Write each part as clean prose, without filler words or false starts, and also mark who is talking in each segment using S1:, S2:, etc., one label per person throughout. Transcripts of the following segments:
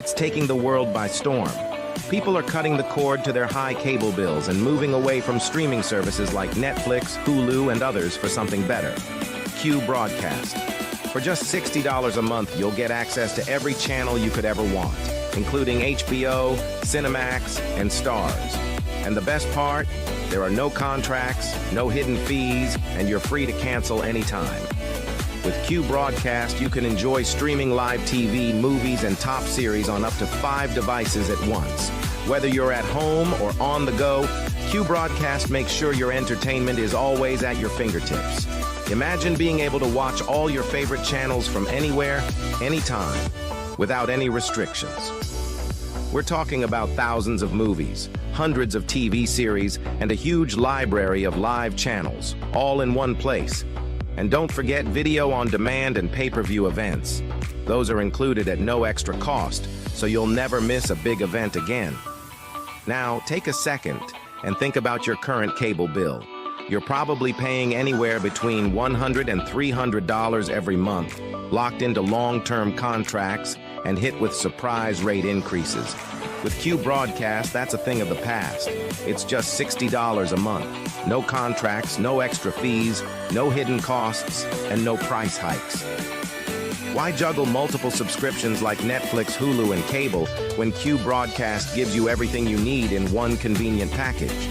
S1: It's taking the world by storm. People are cutting the cord to their high cable bills and moving away from streaming services like Netflix, Hulu, and others for something better. Q Broadcast. For just $60 a month, you'll get access to every channel you could ever want, including HBO, Cinemax, and Stars. And the best part? There are no contracts, no hidden fees, and you're free to cancel anytime. With Q Broadcast, you can enjoy streaming live TV, movies, and top series on up to 5 devices at once. Whether you're at home or on the go, Q Broadcast makes sure your entertainment is always at your fingertips. Imagine being able to watch all your favorite channels from anywhere, anytime, without any restrictions. We're talking about thousands of movies, hundreds of TV series, and a huge library of live channels, all in one place. And don't forget video on demand and pay-per-view events. Those are included at no extra cost, so you'll never miss a big event again. Now, take a second and think about your current cable bill. You're probably paying anywhere between $100 and $300 every month, locked into long-term contracts and hit with surprise rate increases. With Q Broadcast, that's a thing of the past. It's just $60 a month. No contracts, no extra fees, no hidden costs, and no price hikes. Why juggle multiple subscriptions like Netflix, Hulu, and cable when Q Broadcast gives you everything you need in one convenient package?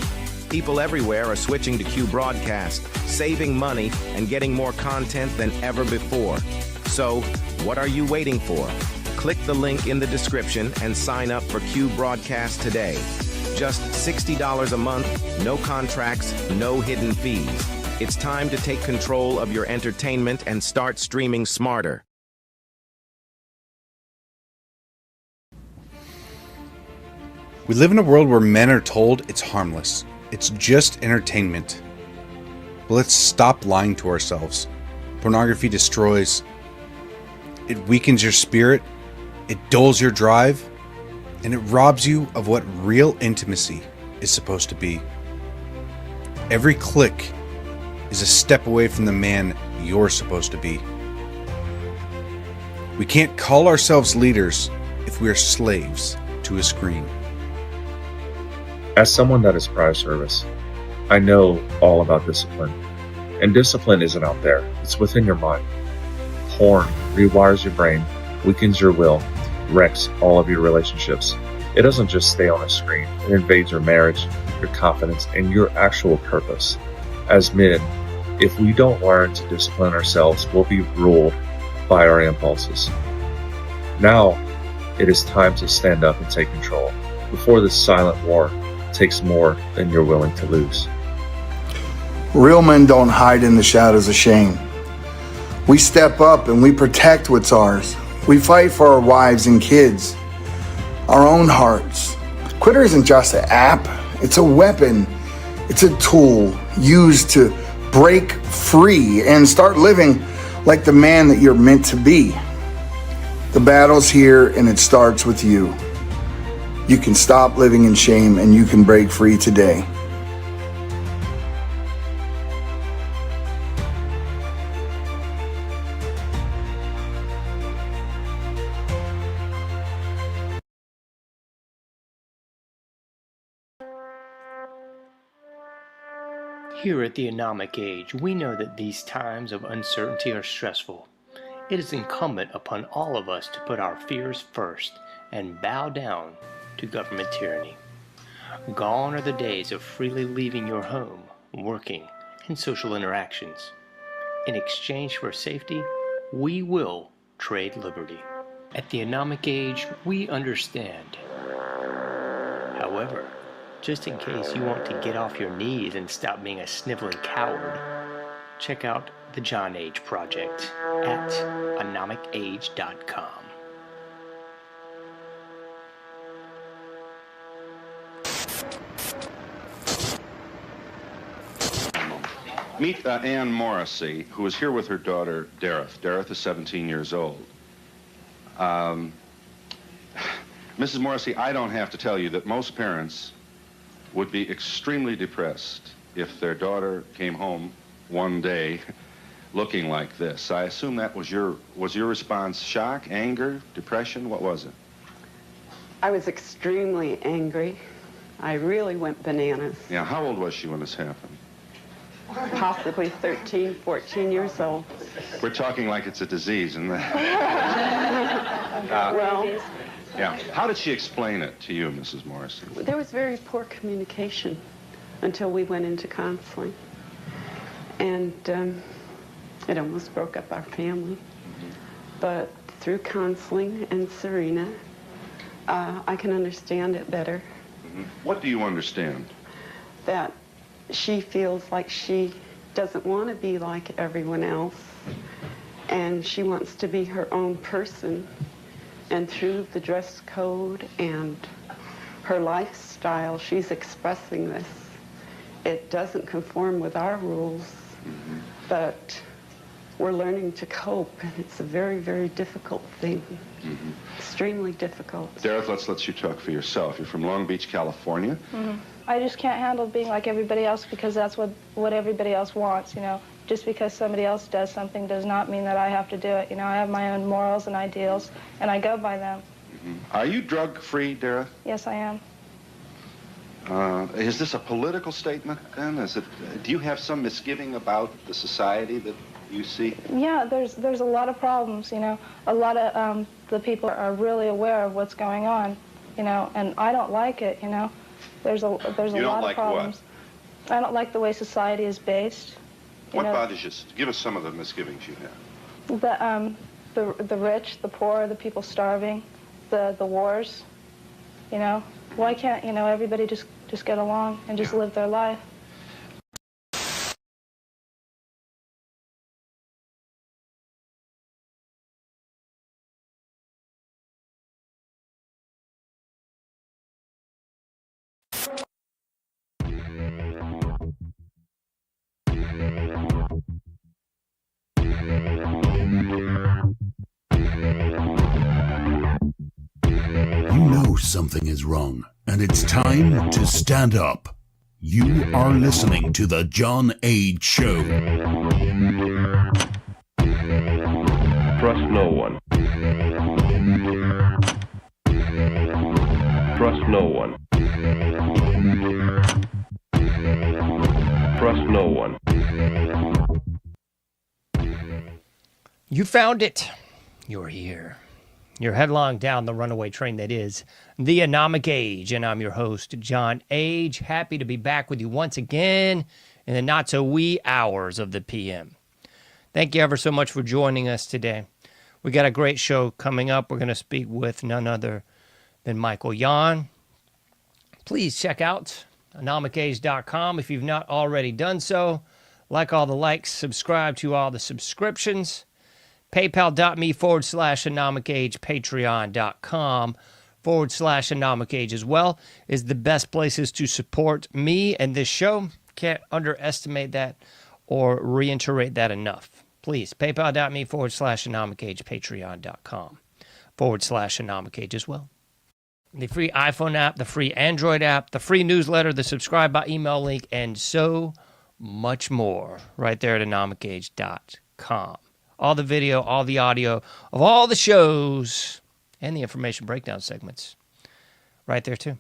S1: People everywhere are switching to Q Broadcast, saving money and getting more content than ever before. So, what are you waiting for? Click the link in the description and sign up for Q Broadcast today. Just $60 a month, no contracts, no hidden fees. It's time to take control of your entertainment and start streaming smarter.
S2: We live in a world where men are told it's harmless. It's just entertainment. But let's stop lying to ourselves. Pornography destroys. It weakens your spirit. It dulls your drive. And it robs you of what real intimacy is supposed to be. Every click is a step away from the man you're supposed to be. We can't call ourselves leaders if we are slaves to a screen.
S3: As someone that is prior service, I know all about discipline. And discipline isn't out there, it's within your mind. Porn rewires your brain, weakens your will, wrecks all of your relationships. It doesn't just stay on a screen, it invades your marriage, your confidence, and your actual purpose. As men, if we don't learn to discipline ourselves, we'll be ruled by our impulses. Now, it is time to stand up and take control before this silent war takes more than you're willing to lose.
S4: Real men don't hide in the shadows of shame. We step up and we protect what's ours. We fight for our wives and kids, our own hearts. Twitter isn't just an app, it's a weapon. It's a tool used to break free and start living like the man that you're meant to be. The battle's here and it starts with you. You can stop living in shame and you can break free today.
S5: Here at the Anomic Age, we know that these times of uncertainty are stressful. It is incumbent upon all of us to put our fears first and bow down to government tyranny. Gone are the days of freely leaving your home, working, and social interactions. In exchange for safety, we will trade liberty. At the Anomic Age, we understand. However, just in case you want to get off your knees and stop being a sniveling coward, check out the John Age Project at anomicage.com.
S6: Meet Ann Morrissey, who is here with her daughter, Dareth. Dareth is 17 years old. Mrs. Morrissey, I don't have to tell you that most parents would be extremely depressed if their daughter came home one day looking like this. I assume that was your response. Shock, anger, depression? What was it?
S7: I was extremely angry. I really went bananas.
S6: Yeah, how old was she when this happened?
S7: Possibly 13, 14 years old.
S6: We're talking like it's a disease, isn't it?
S7: Well,
S6: Yeah. How did she explain it to you, Mrs. Morrissey?
S7: there was very poor communication until we went into counseling. And it almost broke up our family. But through counseling and Serena, I can understand it better.
S6: What do you understand?
S7: That she feels like she doesn't want to be like everyone else, and she wants to be her own person. And through the dress code and her lifestyle, she's expressing this. It doesn't conform with our rules, but we're learning to cope, and it's a very, very difficult thing. Extremely difficult.
S6: Dareth, let's let you talk for yourself. You're from Long Beach, California.
S8: I just can't handle being like everybody else because that's what everybody else wants, you know. Just because somebody else does something does not mean that I have to do it. You know, I have my own morals and ideals, and I go by them.
S6: Are you drug-free, Dareth?
S8: Yes, I am.
S6: Is this a political statement, then? Do you have some misgiving about the society that you see?
S8: Yeah, there's a lot of problems, you know. A lot of the people are really aware of what's going on, you know, and I don't like it, you know. There's a lot of problems. I don't like the way society is based.
S6: What bothers you? Give us some of the misgivings you have.
S8: The rich, the poor, the people starving, the wars, you know. Why can't, you know, everybody just get along and just live their life?
S9: You know something is wrong, and it's time to stand up. You are listening to The John Age Show.
S10: Trust no one. Trust no one. Trust no one.
S5: You found it. You're here. You're headlong down the runaway train that is the Anomic Age, and I'm your host, John Age. Happy to be back with you once again in the not-so-wee hours of the PM. Thank you ever so much for joining us today. We got a great show coming up. We're going to speak with none other than Michael Yon. Please check out anomicage.com if you've not already done so. Like all the likes, subscribe to all the subscriptions. PayPal.me/anomicage, Patreon.com/anomicage as well is the best places to support me and this show. Can't underestimate that or reiterate that enough. Please, PayPal.me/anomicage, Patreon.com/anomicage as well. The free iPhone app, the free Android app, the free newsletter, the subscribe by email link, and so much more right there at anomicage.com. All the video, all the audio of all the shows, and the information breakdown segments right there too.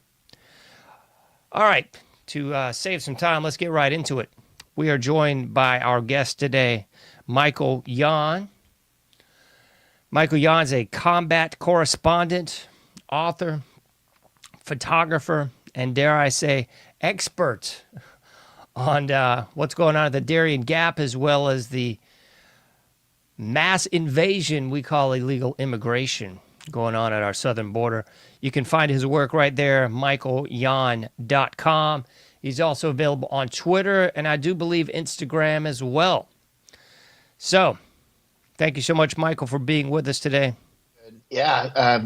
S5: All right, to save some time, let's get right into it. We are joined by our guest today, Michael Yon. Michael Yon's a combat correspondent, author, photographer, and dare I say, expert on what's going on at the Darien Gap, as well as the mass invasion we call illegal immigration going on at our southern border. You can find his work right there, michaelyon.com. He's also available on Twitter, and I do believe Instagram as well. So, thank you so much, Michael, for being with us today.
S11: Yeah,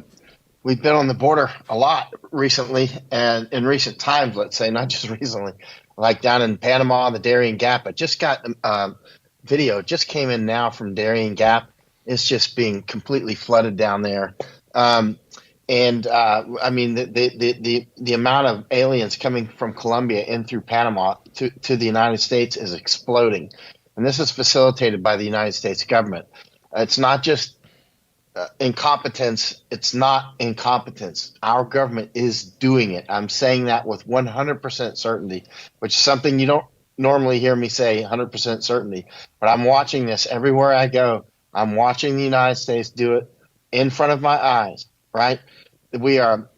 S11: we've been on the border a lot recently, and in recent times, let's say, not just recently, like down in Panama, the Darien Gap. I just got video just came in now from Darien Gap. It's just being completely flooded down there. I mean, the amount of aliens coming from Colombia in through Panama to the United States is exploding. And this is facilitated by the United States government. It's not just incompetence. It's not incompetence. Our government is doing it. I'm saying that with 100% certainty, which is something you don't normally hear me say, 100% certainty. But I'm watching this everywhere I go. I'm watching the United States do it in front of my eyes, right? We are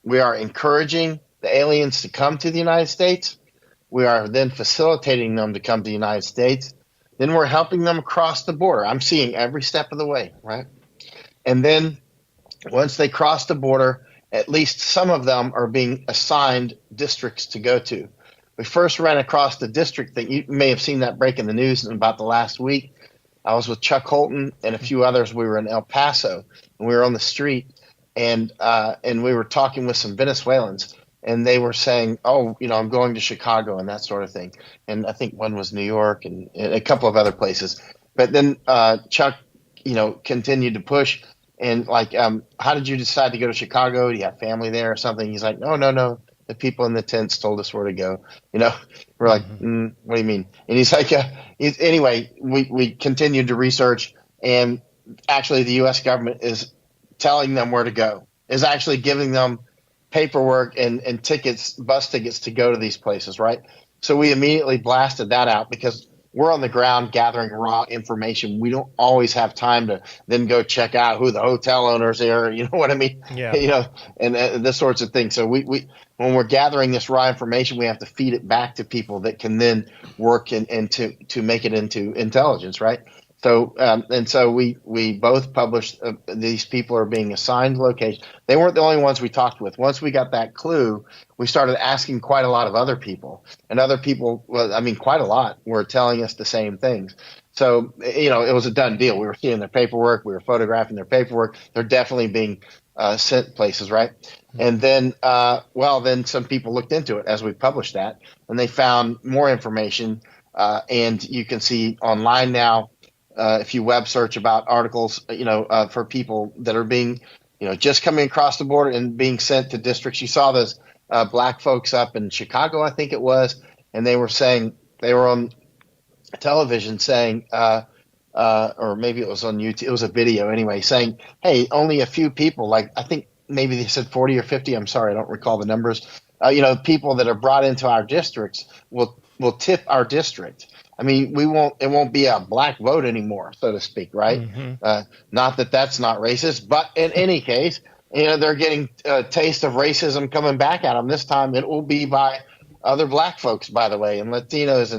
S11: encouraging the aliens to come to the United States. We are then facilitating them to come to the United States. Then we're helping them across the border. I'm seeing every step of the way, right? And then once they cross the border, at least some of them are being assigned districts to go to. We first ran across the district that you may have seen that break in the news in about the last week. I was with Chuck Holton and a few others. We were in El Paso, and we were on the street, and we were talking with some Venezuelans, and they were saying, "Oh, I'm going to Chicago," and that sort of thing. And I think one was New York and a couple of other places. But then Chuck, continued to push. And how did you decide to go to Chicago? Do you have family there or something? He's like, no. The people in the tents told us where to go. We're like, what do you mean? And he's like, anyway, we continued to research, and actually the U.S. government is telling them where to go, is actually giving them paperwork and tickets, bus tickets to go to these places, right? So we immediately blasted that out because we're on the ground gathering raw information. We don't always have time to then go check out who the hotel owners are. You know what I mean?
S12: Yeah.
S11: And this sorts of things. So we when we're gathering this raw information, we have to feed it back to people that can then work and to make it into intelligence, right? So so we both published these people are being assigned locations. They weren't the only ones we talked with. Once we got that clue, we started asking quite a lot of other people, and other people, quite a lot, were telling us the same things. So it was a done deal. We were seeing their paperwork, we were photographing their paperwork. They're definitely being sent places, right? And then, then some people looked into it as we published that, and they found more information. And you can see online now. If you web search about articles, for people that are being, just coming across the border and being sent to districts. You saw those black folks up in Chicago, I think it was, and they were on television saying, or maybe it was on YouTube, it was a video anyway, saying, hey, only a few people, like I think maybe they said 40 or 50, I'm sorry, I don't recall the numbers, people that are brought into our districts will tip our district. It won't be a black vote anymore, so to speak, right? Mm-hmm. Not that that's not racist, but in any case, they're getting a taste of racism coming back at them. This time it will be by other black folks, by the way, and Latinos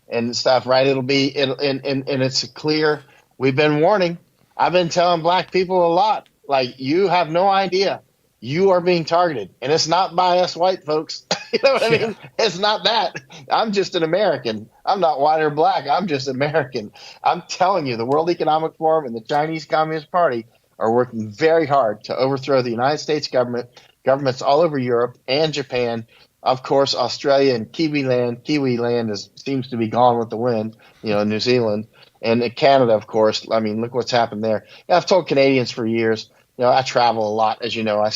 S11: and stuff, right? And it's clear. We've been warning. I've been telling black people a lot, like, you have no idea. You are being targeted, and it's not by us white folks. You know what I mean? It's not that. I'm just an American. I'm not white or black. I'm just American. I'm telling you, the World Economic Forum and the Chinese Communist Party are working very hard to overthrow the United States government, governments all over Europe and Japan. Of course, Australia and Kiwi land seems to be gone with the wind, New Zealand. And Canada, of course. Look what's happened there. I've told Canadians for years, I travel a lot, as you know.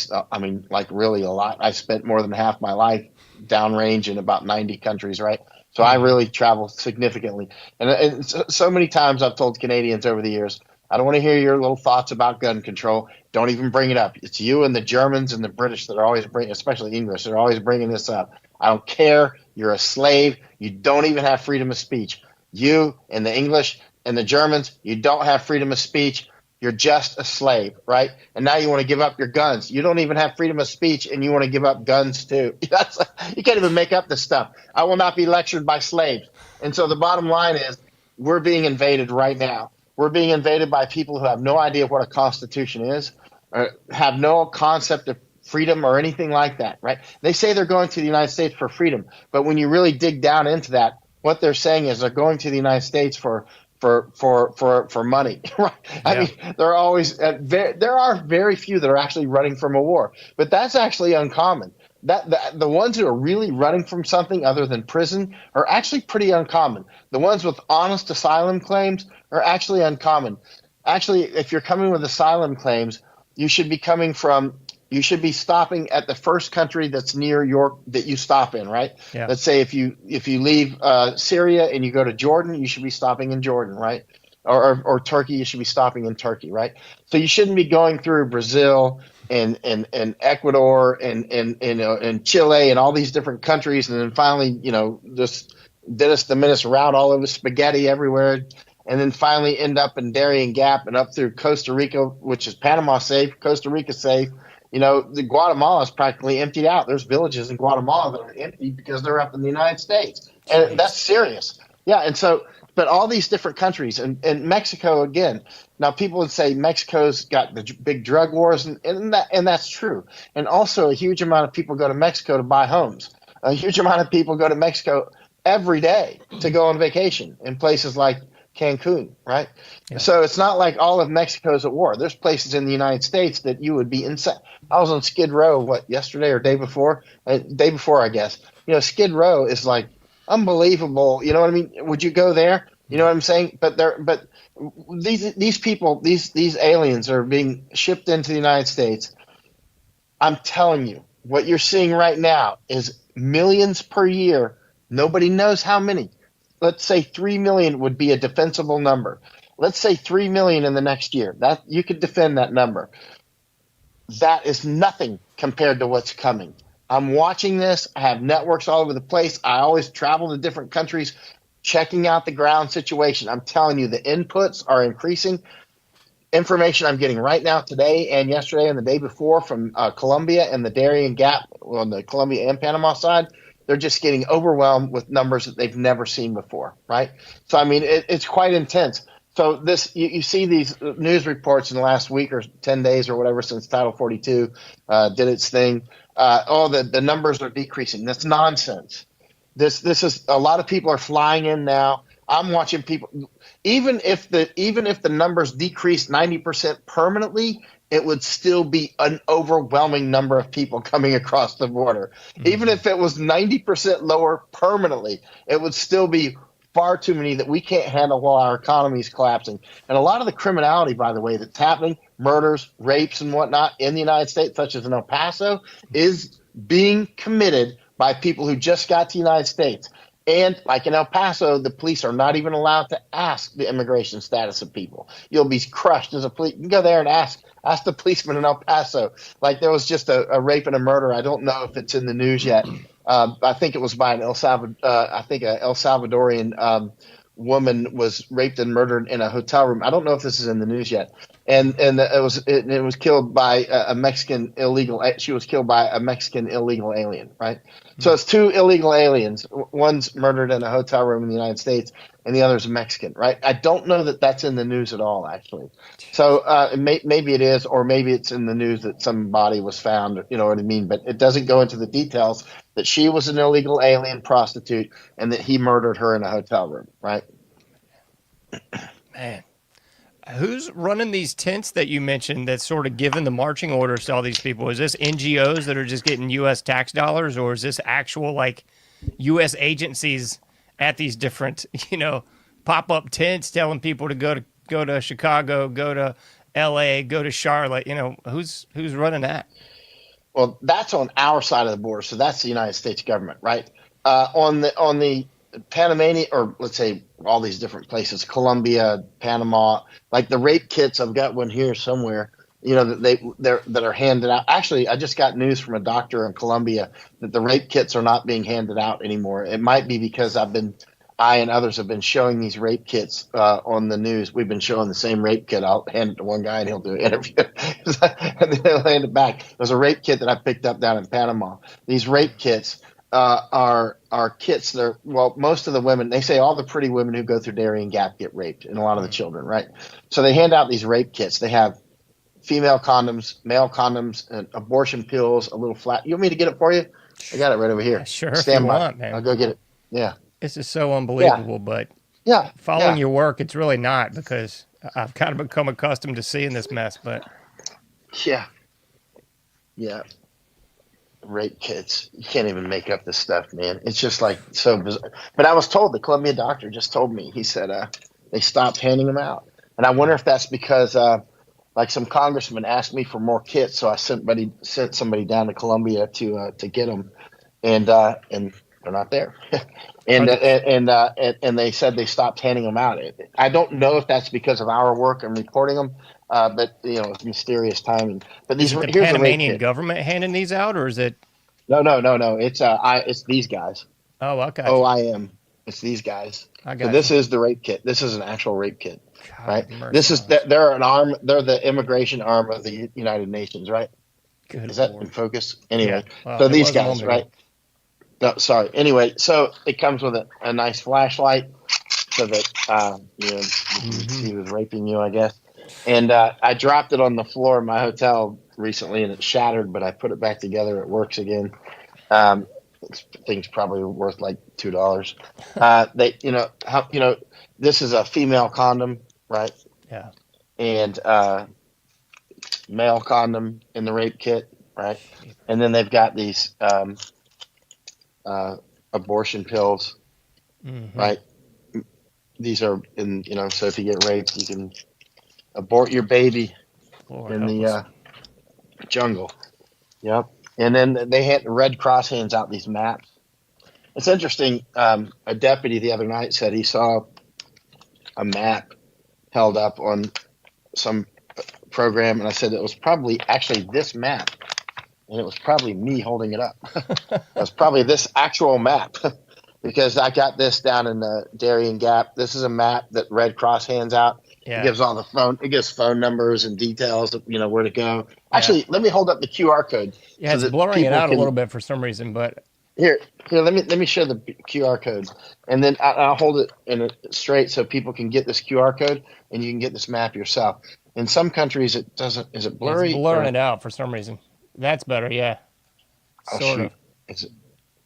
S11: Really a lot. I spent more than half my life downrange in about 90 countries, right? So I really travel significantly. And so many times I've told Canadians over the years, I don't want to hear your little thoughts about gun control. Don't even bring it up. It's you and the Germans and the British that are always bringing, especially English, they're always bringing this up. I don't care. You're a slave. You don't even have freedom of speech. You and the English and the Germans, you don't have freedom of speech. You're just a slave, right? And now you want to give up your guns. You don't even have freedom of speech, and you want to give up guns too. You can't even make up this stuff. I will not be lectured by slaves. And so the bottom line is we're being invaded right now. We're being invaded by people who have no idea what a constitution is, or have no concept of freedom or anything like that, right? They say they're going to the United States for freedom, but when you really dig down into that, what they're saying is they're going to the United States for money, right?
S12: Yeah.
S11: There are very few that are actually running from a war, but that's actually uncommon. The ones who are really running from something other than prison are actually pretty uncommon. The ones with honest asylum claims are actually uncommon. Actually, if you're coming with asylum claims, you should be stopping at the first country that's near that you stop in, right?
S12: Yeah.
S11: Let's say if you leave Syria and you go to Jordan, you should be stopping in Jordan, right? or Turkey, you should be stopping in Turkey, right? So you shouldn't be going through Brazil and Ecuador and Chile and all these different countries, and then finally, just Dennis the Menace route all over spaghetti everywhere, and then finally end up in Darien Gap and up through Costa Rica, which is Panama safe, Costa Rica safe. The Guatemala is practically emptied out. There's villages in Guatemala that are empty because they're up in the United States, and that's serious. Yeah, and so, but all these different countries and Mexico again. Now, people would say Mexico's got the big drug wars, and that's true. And also, a huge amount of people go to Mexico to buy homes. A huge amount of people go to Mexico every day to go on vacation in places like Cancun, right? Yeah. So it's not like all of Mexico's at war. There's places in the United States that you would be insane. I was on Skid Row, yesterday or day before, I guess. Skid Row is like unbelievable. You know what I mean? Would you go there? You know what I'm saying? But these people, these aliens are being shipped into the United States. I'm telling you, what you're seeing right now is millions per year. Nobody knows how many. Let's say 3 million would be a defensible number. Let's say 3 million in the next year. That you could defend that number. That is nothing compared to what's coming. I'm watching this. I have networks all over the place. I always travel to different countries, checking out the ground situation. I'm telling you, the inputs are increasing. Information I'm getting right now today and yesterday and the day before from Colombia and the Darien Gap on the Colombia and Panama side, they're just getting overwhelmed with numbers that they've never seen before, right? So, I mean, it's quite intense. So you see these news reports in the last week or 10 days or whatever since Title 42 did its thing. The numbers are decreasing. That's nonsense. This is a lot of people are flying in now. I'm watching people. Even if the numbers decrease 90% permanently, it would still be an overwhelming number of people coming across the border. Mm-hmm. Even if it was 90% lower permanently, it would still be far too many that we can't handle while our economy is collapsing. And a lot of the criminality, by the way, that's happening, murders, rapes, and whatnot in the United States, such as in El Paso, is being committed by people who just got to the United States. And like in El Paso, the police are not even allowed to ask the immigration status of people. You'll be crushed as a police. You can go there and ask the policeman in El Paso. Like there was just a rape and a murder. I don't know if it's in the news yet. I think it was by an El Salvadorian woman was raped and murdered in a hotel room. I don't know if this is in the news yet. And it was killed by a Mexican illegal. She was killed by a Mexican illegal alien, right? Mm-hmm. So it's two illegal aliens. One's murdered in a hotel room in the United States, and the other's a Mexican, right? I don't know that that's in the news at all, actually. So maybe it is, or maybe it's in the news that some body was found. You know what I mean? But it doesn't go into the details that she was an illegal alien prostitute and that he murdered her in a hotel room, right?
S12: Man. Who's running these tents that you mentioned that's sort of giving the marching orders to all these people? Is this NGOs that are just getting U.S. tax dollars, or is this actual, U.S. agencies at these different, pop-up tents telling people to go to Chicago, go to L.A., go to Charlotte? Who's running that?
S11: Well, that's on our side of the border, so that's the United States government, right? On the Panamanian, or let's say all these different places, Colombia, Panama, like the rape kits, I've got one here somewhere, that are handed out. Actually, I just got news from a doctor in Colombia that the rape kits are not being handed out anymore. It might be because I and others have been showing these rape kits on the news. We've been showing the same rape kit. I'll hand it to one guy and he'll do an interview. And then he'll hand it back. There's a rape kit that I picked up down in Panama. These rape kits are kits that most of the women, they say all the pretty women who go through Darien Gap get raped, and a lot of the children, right? So they hand out these rape kits. They have female condoms, male condoms, and abortion pills, a little flat. You want me to get it for you? I got it right over here.
S12: Yeah, sure.
S11: Stand
S12: if you
S11: by.
S12: want, man.
S11: I'll go get it. Yeah.
S12: This is so unbelievable, but following your work, it's really not, because I've kind of become accustomed to seeing this mess, but.
S11: Yeah. Rape kits. You can't even make up this stuff, man. It's just so bizarre. But I was told, the Columbia doctor just told me, he said they stopped handing them out. And I wonder if that's because some congressman asked me for more kits, so I sent somebody down to Columbia to get them, and they're not there. and they said they stopped handing them out. I don't know if that's because of our work and reporting them, but it's mysterious timing. But
S12: Is it the Panamanian government handing these out, or is it?
S11: No. It's these guys.
S12: Oh, okay.
S11: OIM. It's these guys. So this is the rape kit. This is an actual rape kit, right? This is they're an arm. They're the immigration arm of the United Nations, right?
S12: Good
S11: is that in focus? Anyway,
S12: yeah.
S11: So these guys, right? No, sorry. Anyway, so it comes with a nice flashlight, so that you can see who's raping you, I guess. And I dropped it on the floor of my hotel recently, and it shattered. But I put it back together. It works again. Thing's probably worth like $2. This is a female condom, right?
S12: Yeah.
S11: And male condom in the rape kit, right? And then they've got these abortion pills, right? These are so if you get raped, you can abort your baby in the jungle. Yep. And then they had Red Cross hands out these maps. It's interesting. A deputy the other night said he saw a map held up on some program, and I said it was probably actually this map, and it was probably me holding it up. It was probably this actual map, because I got this down in the Darien Gap. This is a map that Red Cross hands out.
S12: Yeah.
S11: It gives phone numbers and details of where to go. Actually, let me hold up the QR code.
S12: Yeah, it's blurring it out a little bit for some reason, but
S11: here, let me show the QR code, and then I'll hold it straight so people can get this QR code, and you can get this map yourself. In some countries, it doesn't. Is it blurry?
S12: It's blurring it out for some reason. That's better, yeah. Sort of.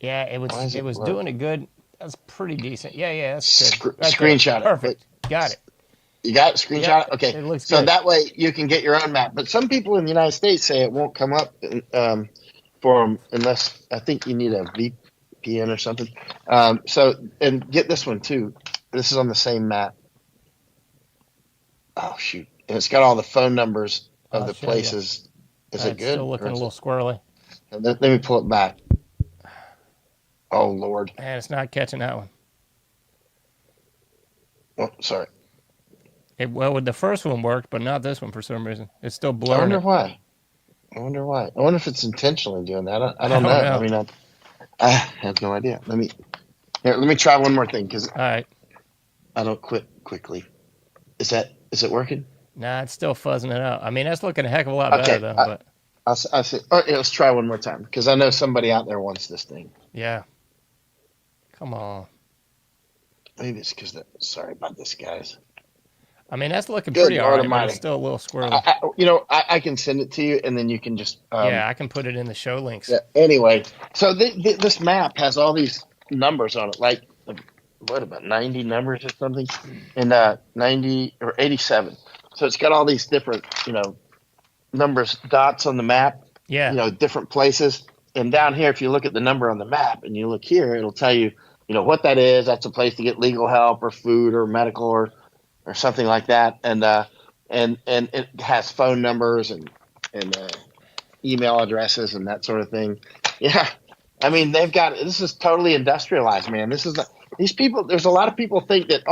S12: Yeah, it was doing it good. That's pretty decent. Yeah, that's good.
S11: Screenshot it.
S12: Perfect. Got it.
S11: You got it? Screenshot it? Okay.
S12: It looks
S11: so
S12: good.
S11: That way you can get your own map. But some people in the United States say it won't come up for them unless I think you need a VPN or something. And get this one too. This is on the same map. Oh, shoot. And it's got all the phone numbers of the places. Is it good?
S12: Still looking a little squirrely.
S11: Let me pull it back. Oh, Lord.
S12: And it's not catching that one.
S11: Oh, sorry.
S12: Well, the first one worked, but not this one for some reason. It's still blurring.
S11: I wonder why. I wonder if it's intentionally doing that. I don't know. I mean, I have no idea. Let me try one more thing, because
S12: all right.
S11: I don't quit quickly. Is it working?
S12: Nah, it's still fuzzing it out. I mean, that's looking a heck of a lot better, though. But
S11: I'll say, let's try one more time, because I know somebody out there wants this thing.
S12: Yeah. Come on.
S11: Maybe it's because sorry about this, guys.
S12: I mean, that's looking pretty all right, but it's still a little squirrely.
S11: I can send it to you, and then you can just...
S12: I can put it in the show links.
S11: Yeah, anyway, so this map has all these numbers on it, like, what, about 90 numbers or something? And 90 or 87. So it's got all these different, numbers, dots on the map.
S12: Yeah.
S11: Different places. And down here, if you look at the number on the map, and you look here, it'll tell you, what that is. That's a place to get legal help or food or medical or something like that, and it has phone numbers and email addresses and that sort of thing. Yeah, I mean this is totally industrialized, man. These people. There's a lot of people think that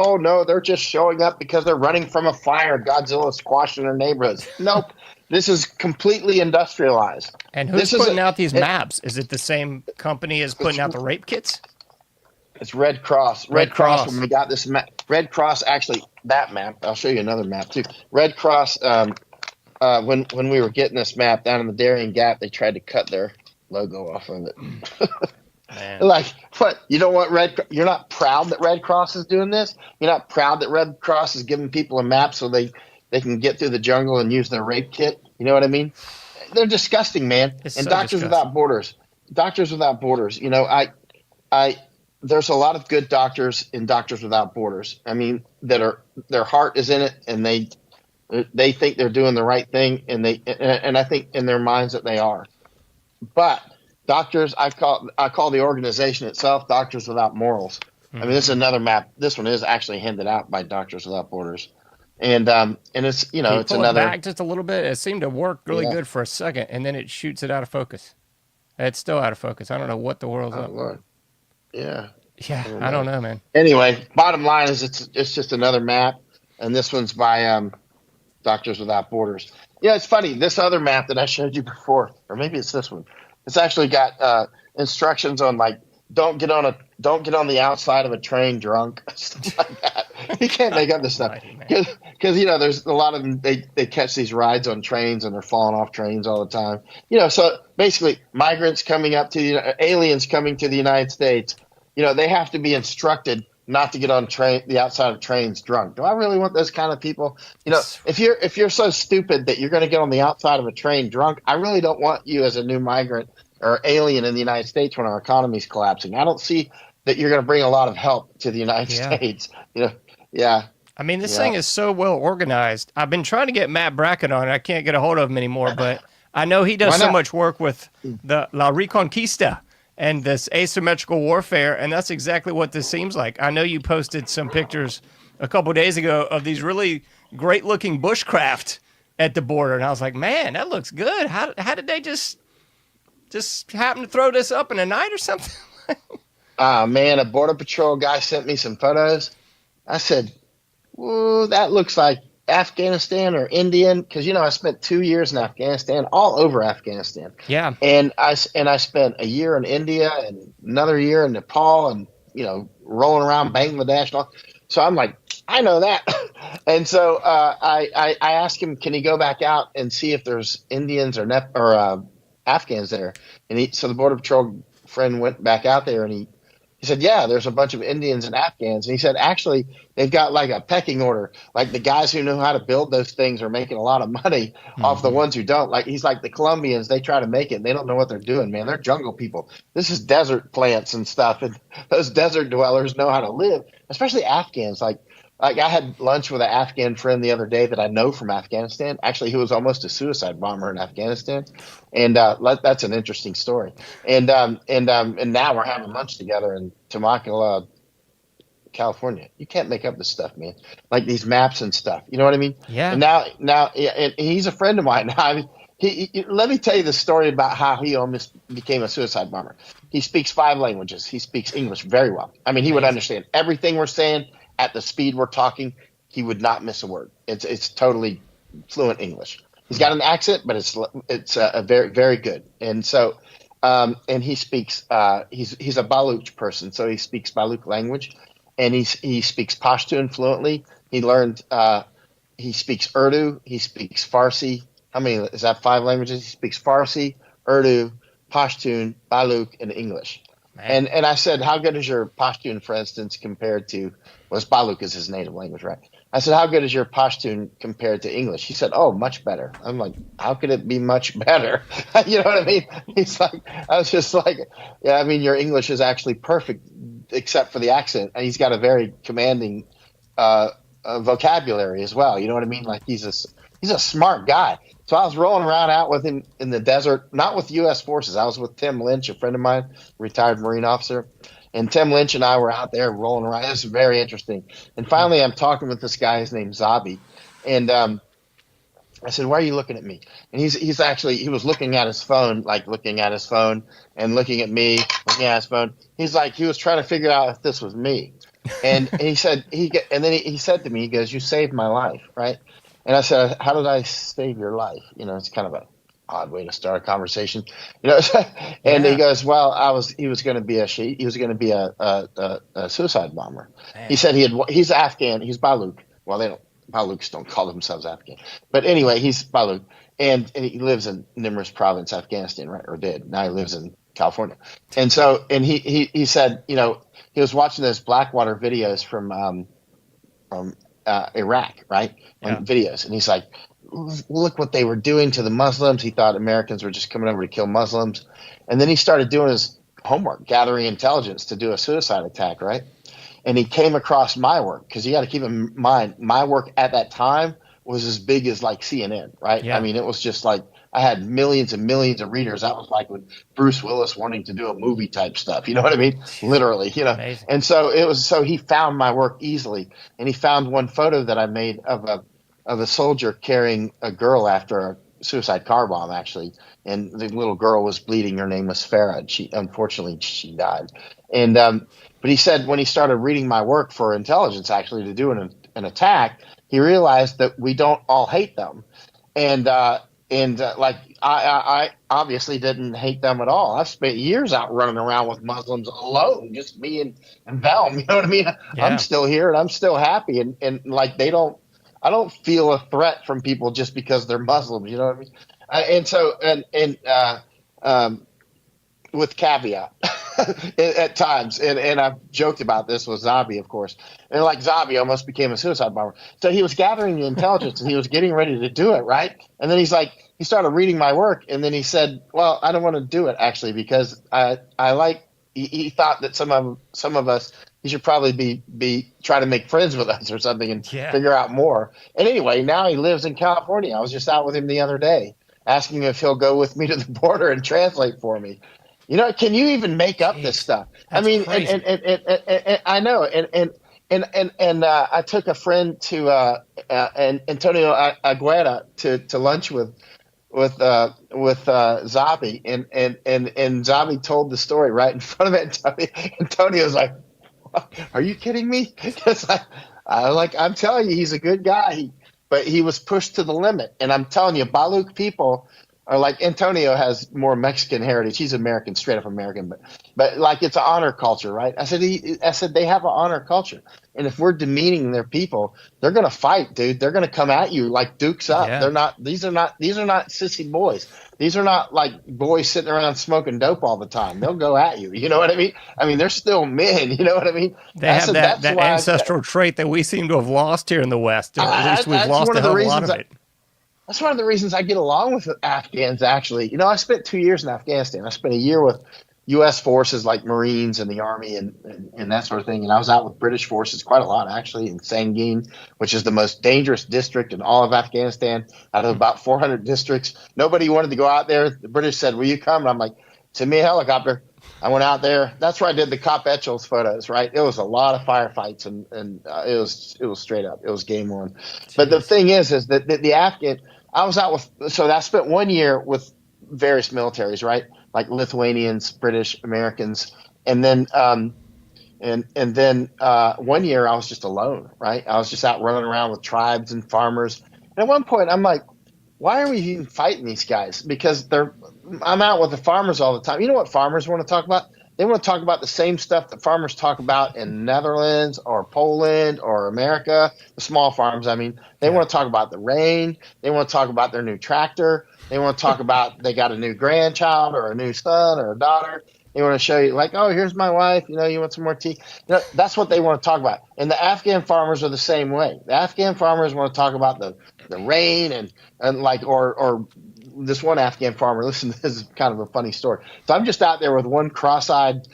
S11: they're just showing up because they're running from a fire. Godzilla squashing their neighborhoods. Nope, this is completely industrialized.
S12: And who's putting out these maps? Is it the same company as putting out the rape kits?
S11: It's Red Cross. Red Cross. When we got this map, Red Cross actually that map. I'll show you another map too. Red Cross. When we were getting this map down in the Darien Gap, they tried to cut their logo off of it. Like, what? You don't want You're not proud that Red Cross is doing this. You're not proud that Red Cross is giving people a map so they can get through the jungle and use their rape kit. You know what I mean? They're disgusting, man.
S12: It's
S11: and
S12: so
S11: Doctors Without Borders. Doctors Without Borders. There's a lot of good doctors in Doctors Without Borders. I mean, their heart is in it, and they think they're doing the right thing, and I think in their minds that they are. But doctors, I call the organization itself Doctors Without Morals. I mean, this is another map. This one is actually handed out by Doctors Without Borders, and it's it's another.
S12: It back just a little bit. It seemed to work really good for a second, and then it shoots it out of focus. It's still out of focus. I don't know what the world's up.
S11: Lord. Yeah.
S12: Yeah, I don't know, man.
S11: Anyway, bottom line is it's just another map, and this one's by Doctors Without Borders. Yeah, it's funny. This other map that I showed you before, or maybe it's this one. It's actually got instructions on like don't get on the outside of a train drunk, stuff like that. You can't make up this stuff because there's a lot of them. They catch these rides on trains and they're falling off trains all the time. So basically, migrants coming up to aliens coming to the United States. They have to be instructed not to get on the outside of trains drunk. Do I really want those kind of people? If you're so stupid that you're going to get on the outside of a train drunk, I really don't want you as a new migrant or alien in the United States when our economy's collapsing. I don't see that you're going to bring a lot of help to the United States. Yeah.
S12: I mean, this thing is so well organized. I've been trying to get Matt Brackett on. I can't get a hold of him anymore, but I know he does so much work with the La Reconquista and this asymmetrical warfare, and that's exactly what this seems like. I know you posted some pictures a couple days ago of these really great-looking bushcraft at the border, and I was like, man, that looks good. How did they just happen to throw this up in a night or something?
S11: Man, a Border Patrol guy sent me some photos. I said, "Whoa, that looks like Afghanistan or Indian," because I spent 2 years in Afghanistan, all over Afghanistan.
S12: Yeah,
S11: and I spent a year in India and another year in Nepal, and rolling around Bangladesh. And all. So I'm like, I know that, and so I asked him, can he go back out and see if there's Indians or Afghans there? And so the Border Patrol friend went back out there, and he said, yeah, there's a bunch of Indians and Afghans. And he said, actually, they've got like a pecking order. Like the guys who know how to build those things are making a lot of money off the ones who don't. Like he's like the Colombians, they try to make it. And they don't know what they're doing, man. They're jungle people. This is desert plants and stuff. And those desert dwellers know how to live, especially Afghans. Like I had lunch with an Afghan friend the other day that I know from Afghanistan. Actually, he was almost a suicide bomber in Afghanistan, and that's an interesting story. And now we're having lunch together in Temecula, California. You can't make up this stuff, man. Like these maps and stuff. You know what I mean?
S12: Yeah.
S11: And now, and he's a friend of mine. Now, I mean, let me tell you the story about how he almost became a suicide bomber. He speaks 5 languages. He speaks English very well. I mean, he would understand everything we're saying. At the speed we're talking, he would not miss a word. It's totally fluent English. He's got an accent, but it's very, very good. And so, and he speaks. He's a Baluch person, so he speaks Baluch language, and he speaks Pashtun fluently. He learned. He speaks Urdu. He speaks Farsi. How many is that? 5 languages. He speaks Farsi, Urdu, Pashtun, Baluch, and English. And I said, how good is your Pashtun, for instance, compared to, Baluch is his native language, right? I said, how good is your Pashtun compared to English? He said, oh, much better. I'm like, how could it be much better? You know what I mean? He's like, I was just like, yeah, I mean, your English is actually perfect except for the accent. And he's got a very commanding vocabulary as well. You know what I mean? Like he's a smart guy. So I was rolling around out with him in the desert, not with U.S. forces. I was with Tim Lynch, a friend of mine, retired Marine officer. And Tim Lynch and I were out there rolling around. It was very interesting. And finally, I'm talking with this guy. His name's Zabi. And I said, why are you looking at me? And he was looking at his phone, and looking at me, looking at his phone. He's like, he was trying to figure out if this was me. And he said, he said to me, he goes, you saved my life, right? And I said, how did I save your life? It's kind of an odd way to start a conversation, And he goes, well, he was going to be a suicide bomber. Man. He said he's Afghan. He's Baluch. Well, Baluchs don't call themselves Afghan. But anyway, he's Baluch. And he lives in Nimruz province, Afghanistan, right? Or did. Now he lives in California. And so, and he said, he was watching those Blackwater videos from Iraq, right? On videos. And he's like, look what they were doing to the Muslims. He thought Americans were just coming over to kill Muslims. And then he started doing his homework, gathering intelligence to do a suicide attack, right? And he came across my work, because you got to keep in mind, my work at that time was as big as like CNN, right? Yeah. I mean, it was just like, I had millions and millions of readers. That was like with Bruce Willis wanting to do a movie type stuff. You know what I mean? Literally, Amazing. And so he found my work easily. And he found one photo that I made of a soldier carrying a girl after a suicide car bomb, actually. And the little girl was bleeding. Her name was Farah. Unfortunately, she died. And But he said when he started reading my work for intelligence, actually to do an attack, he realized that we don't all hate them, and like I obviously didn't hate them at all. I've spent years out running around with Muslims alone, just me and Velm. You know what I mean?
S12: Yeah.
S11: I'm still here and I'm still happy, and like I don't feel a threat from people just because they're Muslims. You know what I mean? With caveat at times, and I've joked about this with Zabi, of course, and like Zabi almost became a suicide bomber. So he was gathering the intelligence and he was getting ready to do it, right? And then he started reading my work, and then he said, "Well, I don't want to do it actually because he thought that some of us." He should probably be try to make friends with us or something and figure out more. And anyway, now he lives in California. I was just out with him the other day, asking if he'll go with me to the border and translate for me. You know, can you even make up this stuff? I mean, and I know, and I took a friend to Antonio Aguera to lunch with Zabi, and Zabi told the story right in front of Antonio. Antonio's like, "Are you kidding me?" Because I'm telling you, he's a good guy, but he was pushed to the limit. And I'm telling you, Baluch people are like, Antonio has more Mexican heritage. He's American, straight up American, but like it's an honor culture, right? I said they have an honor culture, and if we're demeaning their people, they're gonna fight, dude. They're gonna come at you like dukes up.
S12: Yeah.
S11: They're not. These are not sissy boys. These are not like boys sitting around smoking dope all the time. They'll go at you. You know what I mean? I mean, they're still men. You know what I mean?
S12: They have that ancestral trait that we seem to have lost here in the West. Or at least we've lost a hell of a lot of it.
S11: That's one of the reasons I get along with Afghans, actually. You know, I spent 2 years in Afghanistan. I spent a year with U.S. forces like Marines and the Army and that sort of thing. And I was out with British forces quite a lot, actually, in Sangin, which is the most dangerous district in all of Afghanistan. Out of about 400 districts, nobody wanted to go out there. The British said, "Will you come?" And I'm like, "Send me a helicopter." I went out there. That's where I did the Cop Etchells photos, right? It was a lot of firefights, and it was straight up. It was game on. But the thing is that the Afghan – I was out with – so I spent 1 year with various militaries, right, like Lithuanians, British, Americans. And then 1 year I was just alone, right? I was just out running around with tribes and farmers. And at one point I'm like, why are we even fighting these guys? Because I'm out with the farmers all the time. You know what farmers want to talk about? They want to talk about the same stuff that farmers talk about in Netherlands or Poland or America, the small farms. I mean, they want to talk about the rain. They want to talk about their new tractor. They want to talk about they got a new grandchild or a new son or a daughter. They want to show you like, oh, here's my wife. You know, you want some more tea? You know, that's what they want to talk about. And the Afghan farmers are the same way. The Afghan farmers want to talk about the rain and like or this one Afghan farmer. Listen, this is kind of a funny story. So I'm just out there with one cross-eyed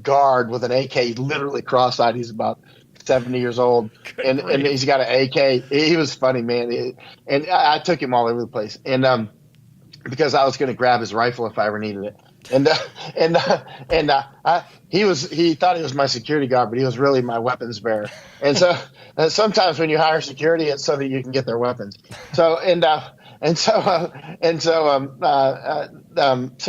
S11: guard with an AK, literally cross-eyed. He's about 70 years old, and he's got an AK. He was funny, man. And I took him all over the place, and because I was going to grab his rifle if I ever needed it. He thought he was my security guard, but he was really my weapons bearer. And so sometimes when you hire security, it's so that you can get their weapons. So so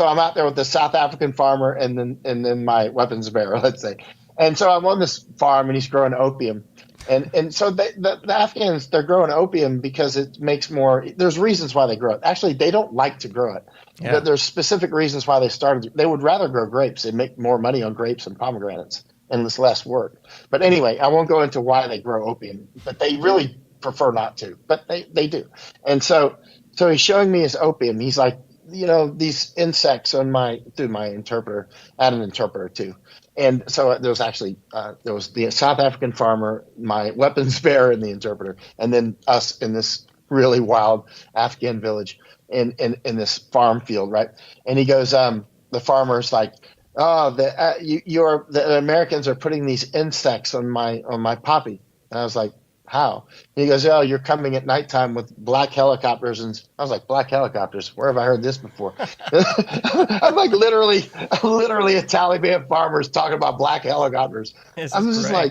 S11: I'm out there with the South African farmer and then my weapons bearer, let's say. And so I'm on this farm and he's growing opium. And so the Afghans, they're growing opium because it makes more – there's reasons why they grow it. Actually, they don't like to grow it. Yeah. But there's specific reasons why they started – they would rather grow grapes. They make more money on grapes and pomegranates, and it's less work. But anyway, I won't go into why they grow opium, but they really prefer not to. But they do. And so he's showing me his opium. He's like, you know, these insects through my interpreter. I had an interpreter too. And so there was actually there was the South African farmer, my weapons bearer, and the interpreter, and then us in this really wild Afghan village in this farm field, right? And he goes, the farmer's like, "Oh, the Americans are putting these insects on my poppy," and I was like, "How?" And he goes, "Oh, you're coming at nighttime with black helicopters." And I was like, "Black helicopters? Where have I heard this before?" I'm like literally a Taliban farmers talking about black helicopters. I'm just like,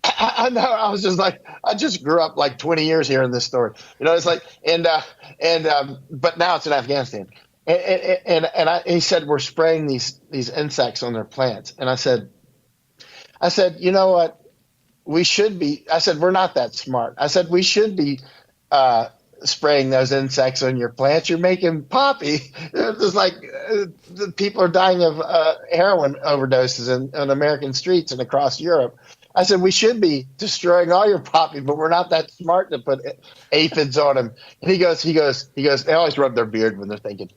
S11: I know. I was just like, I just grew up like 20 years here in this story. You know, it's like, but now it's in Afghanistan. And he said, "We're spraying these insects on their plants." And I said, I said, you know what? We should be. I said, we're not that smart. I said, we should be spraying those insects on your plants. You're making poppy. It's like the people are dying of heroin overdoses in American streets and across Europe. I said, we should be destroying all your poppy, but we're not that smart to put aphids on them. And he goes, they always rub their beard when they're thinking.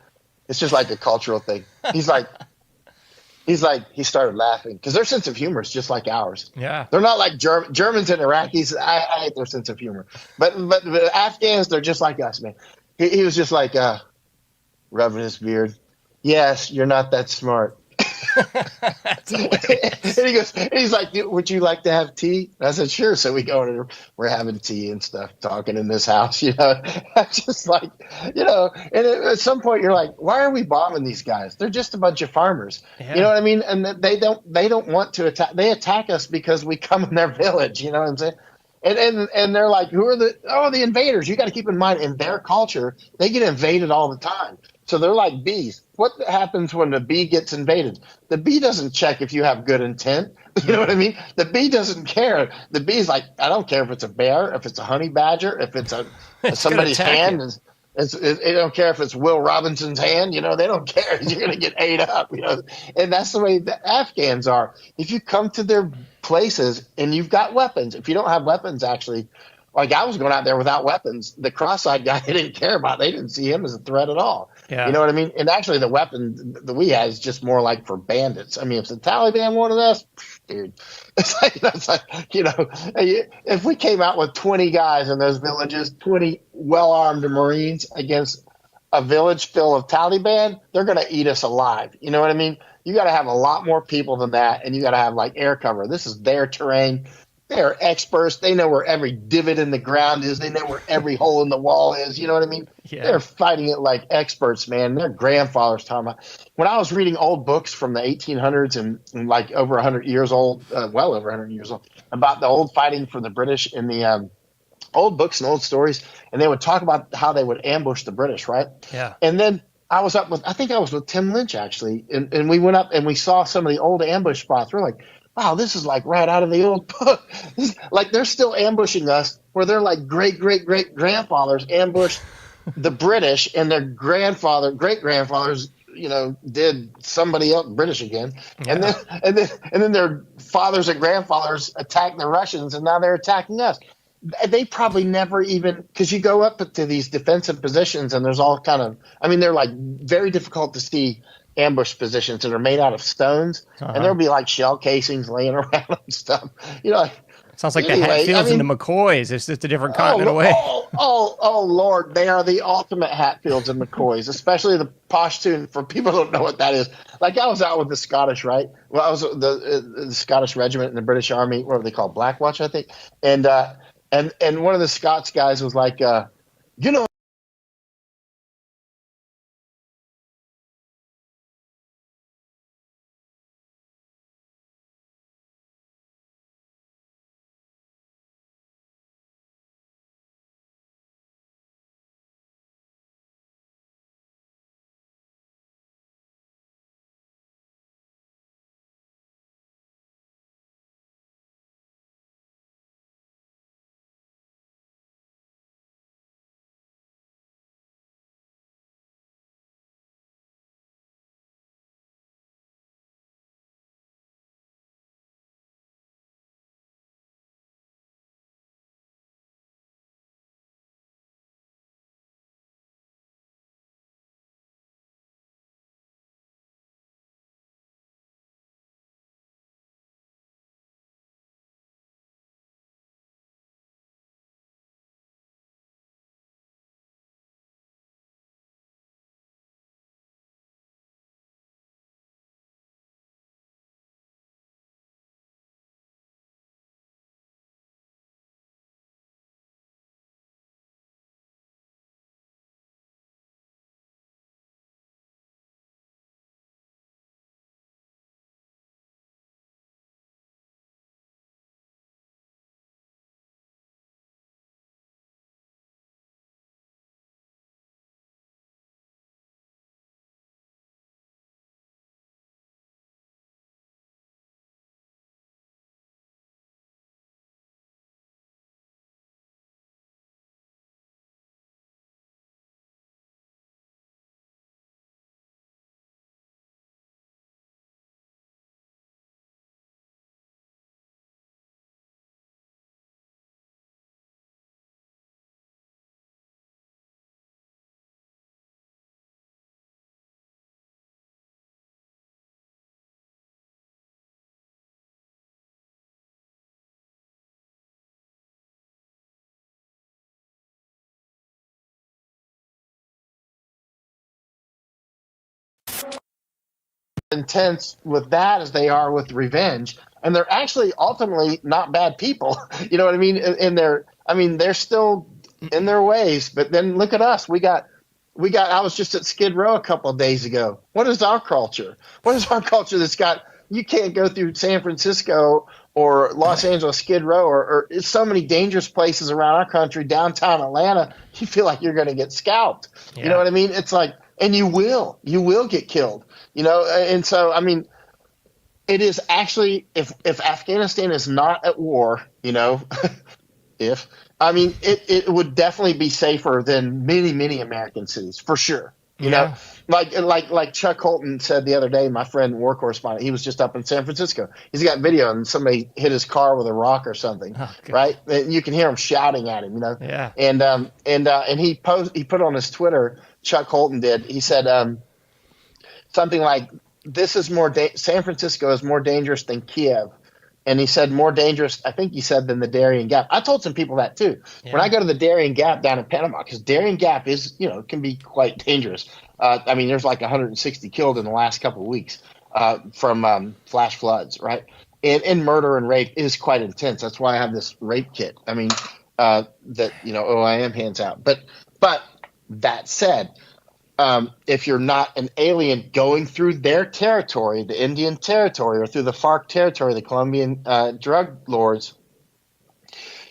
S11: It's just like a cultural thing. He started laughing because their sense of humor is just like ours.
S12: Yeah.
S11: They're not like Germans and Iraqis. I hate their sense of humor. But Afghans, they're just like us, man. He was just like rubbing his beard. Yes, you're not that smart. And he's like, would you like to have tea? And I said, sure. So we go and we're having tea and stuff, talking in this house, I'm just like, and at some point you're like, why are we bombing these guys? They're just a bunch of farmers.
S12: Yeah.
S11: You know what I mean? And they don't want to attack. They attack us because we come in their village. You know what I'm saying? And they're like, who are the invaders? You got to keep in mind, in their culture, they get invaded all the time. So they're like bees. What happens when the bee gets invaded? The bee doesn't check if you have good intent. You know what I mean? The bee doesn't care. The bee's like, I don't care if it's a bear, if it's a honey badger, if it's somebody's hand. They don't care if it's Will Robinson's hand. They don't care. You're going to get ate up. And that's the way the Afghans are. If you come to their places and you've got weapons, if you don't have weapons, actually, like I was going out there without weapons. The cross-eyed guy they didn't care about. They didn't see him as a threat at all.
S12: Yeah.
S11: You know what I mean? And actually, the weapon that we had is just more like for bandits. I mean, if the Taliban wanted us, dude, it's like if we came out with 20 guys in those villages, 20 well-armed Marines against a village full of Taliban, they're going to eat us alive. You know what I mean? You got to have a lot more people than that, and you got to have like air cover. This is their terrain. They're experts. They know where every divot in the ground is. They know where every hole in the wall is. You know what I mean?
S12: Yeah.
S11: They're fighting it like experts, man. Their grandfathers talking about. When I was reading old books from the 1800s and like over 100 years old, well over 100 years old, about the old fighting for the British in the old books and old stories, and they would talk about how they would ambush the British, right?
S12: Yeah.
S11: And then I think I was with Tim Lynch actually, and we went up and we saw some of the old ambush spots. We're like, wow, this is like right out of the old book. Like they're still ambushing us, where they're like great grandfathers ambushed the British, and their great grandfathers, did somebody else British again,
S12: Yeah.
S11: and then their fathers and grandfathers attacked the Russians, and now they're attacking us. They probably never even, because you go up to these defensive positions and there's all kind of, they're like very difficult to see ambush positions that are made out of stones, and there'll be like shell casings laying around and stuff.
S12: Sounds like the Hatfields and the McCoys. It's just a different continent away.
S11: Oh, Lord, they are the ultimate Hatfields and McCoys, especially the Pashtun. For people who don't know what that is, like I was out with the Scottish, right? Well, I was the Scottish regiment in the British Army. What are they called? Black Watch, I think. And one of the Scots guys was like, intense with that as they are with revenge. And they're actually ultimately not bad people. You know what I mean? They're still in their ways. But then look at us. I was just at Skid Row a couple of days ago. What is our culture? What is our culture that's got, you can't go through San Francisco or Los Angeles Skid Row or so many dangerous places around our country, downtown Atlanta. You feel like you're going to get scalped. Yeah. You know what I mean? It's like, and you will get killed, And so, it is actually, if Afghanistan is not at war, it would definitely be safer than many, many American cities, for sure. You know, like Chuck Holton said the other day, my friend, war correspondent, he was just up in San Francisco. He's got video and somebody hit his car with a rock or something, right? And you can hear him shouting at him,
S12: Yeah.
S11: And he put on his Twitter, Chuck Holton did. He said something like, "This is San Francisco is more dangerous than Kiev." And he said more dangerous, I think he said, than the Darien Gap. I told some people that too. Yeah. When I go to the Darien Gap down in Panama, because Darien Gap is, can be quite dangerous. There's like 160 killed in the last couple of weeks from flash floods, right? And murder and rape is quite intense. That's why I have this rape kit. That OIM hands out. But that said, if you're not an alien going through their territory, the Indian territory, or through the FARC territory, the Colombian drug lords,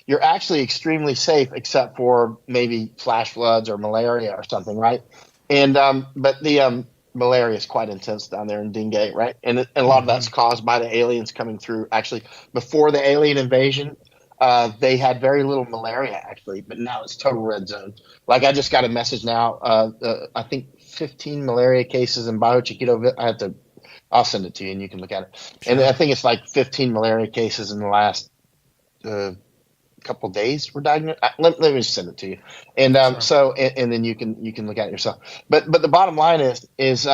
S11: you're actually extremely safe, except for maybe flash floods or malaria or something, right? And but the malaria is quite intense down there in Dingue, right? And a lot of that's caused by the aliens coming through. Actually, before the alien invasion, they had very little malaria, actually, but now it's total red zone. Like, I just got a message now, I think 15 malaria cases in Bajo Chiquito. I'll send it to you and you can look at it. Sure. And I think it's like 15 malaria cases in the last couple days were diagnosed. Let me just send it to you. And sure. So then you can look at it yourself. But the bottom line is